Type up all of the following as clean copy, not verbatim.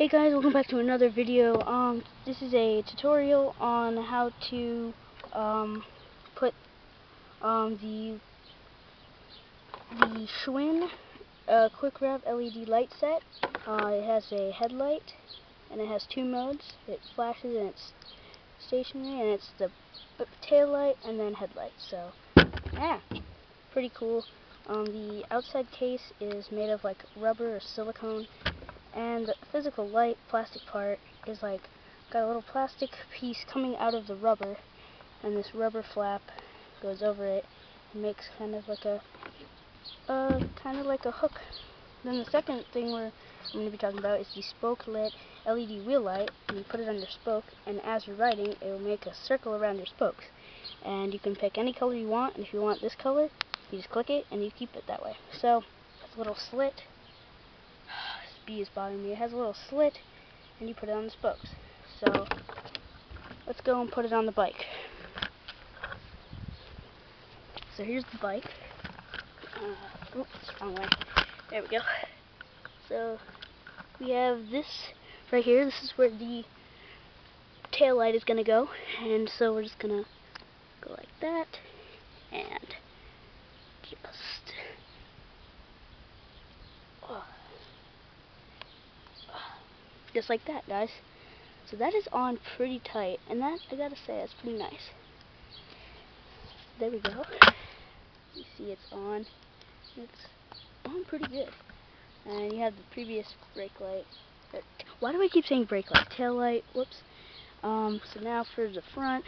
Hey guys, welcome back to another video. This is a tutorial on how to put the Schwinn quick rev LED light set. It has a headlight and it has two modes. It flashes and it's stationary, and it's the tail light and then headlight. So yeah, pretty cool. The outside case is made of like rubber or silicone. And the physical light plastic part is like got a little plastic piece coming out of the rubber, and this rubber flap goes over it and makes kind of like a hook. Then the second thing I'm going to be talking about is the SpokeLit LED wheel light. And you put it on your spoke, and as you're riding, it will make a circle around your spokes. And you can pick any color you want, and if you want this color, you just click it and you keep it that way. So it's a little slit. Is bothering me. It has a little slit, and you put it on the spokes. So let's go and put it on the bike. So here's the bike. Oops, wrong way. There we go. So we have this right here. This is where the tail light is gonna go, and so we're just gonna go like that, and just like that, guys. So that is on pretty tight, and that, I gotta say, that's pretty nice. There we go. You see it's on. It's on pretty good. And you have the previous brake light. Why do I keep saying brake light? Tail light. Whoops. So now for the front.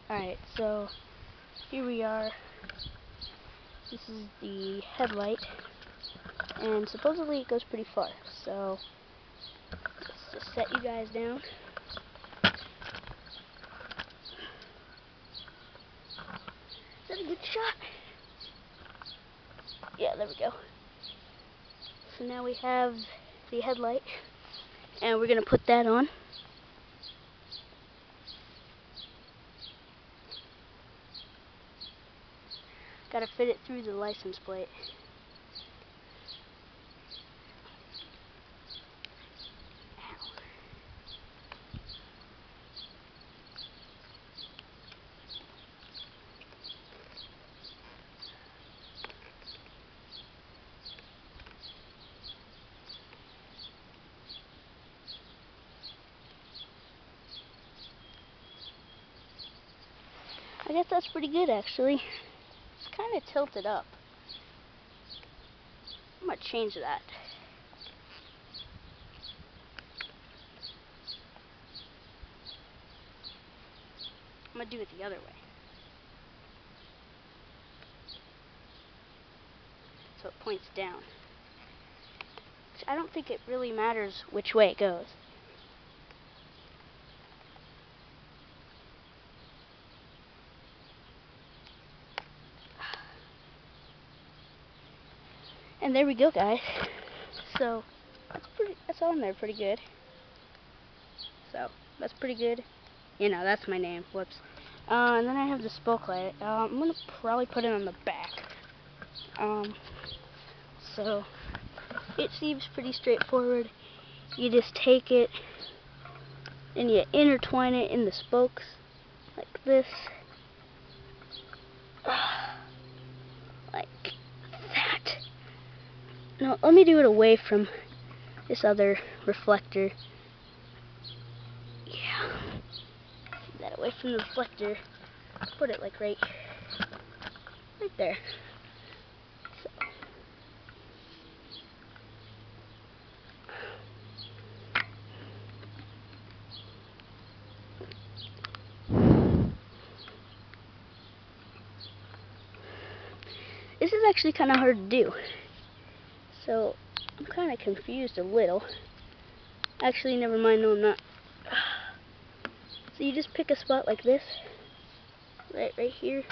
Alright, so here we are. This is the headlight, and supposedly it goes pretty far, so let's just set you guys down. Is that a good shot? Yeah, there we go. So now we have the headlight, and we're going to put that on. Got to fit it through the license plate. I guess that's pretty good, actually. It's kind of tilted up. I'm going to change that. I'm going to do it the other way. So it points down. I don't think it really matters which way it goes. And there we go, guys. So that's on there pretty good. So that's pretty good. You know, that's my name. Whoops. And then I have the SpokeLit. I'm gonna probably put it on the back. So it seems pretty straightforward. You just take it and you intertwine it in the spokes like this. Like that. No, let me do it away from this other reflector. Yeah. That away from the reflector. Put it like right there. So. This is actually kind of hard to do. So I'm kind of confused a little. Actually, never mind. No, I'm not. So you just pick a spot like this, right here,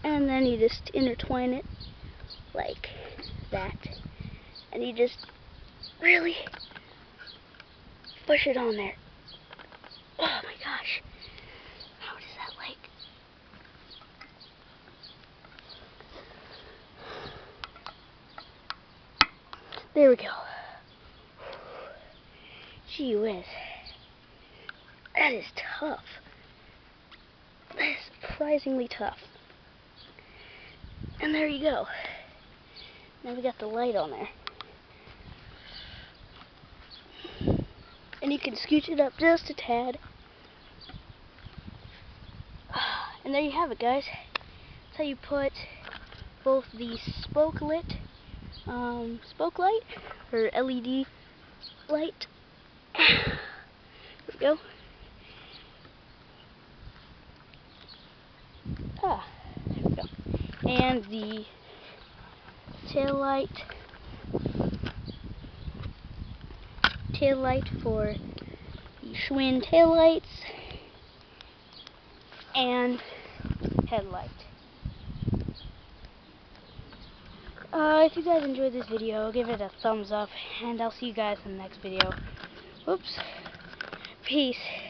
and then you just intertwine it like that, and you just really push it on there. Oh my gosh, how does that like? There we go. Gee whiz. That is tough. That is surprisingly tough. And there you go. Now we got the light on there. And you can scooch it up just a tad. And there you have it, guys. That's how you put both the SpokeLit, SpokeLight, or LED light. There we go. There we go. And the tail light for the Schwinn tail lights and headlight. If you guys enjoyed this video, give it a thumbs up, and I'll see you guys in the next video. Oops. Peace.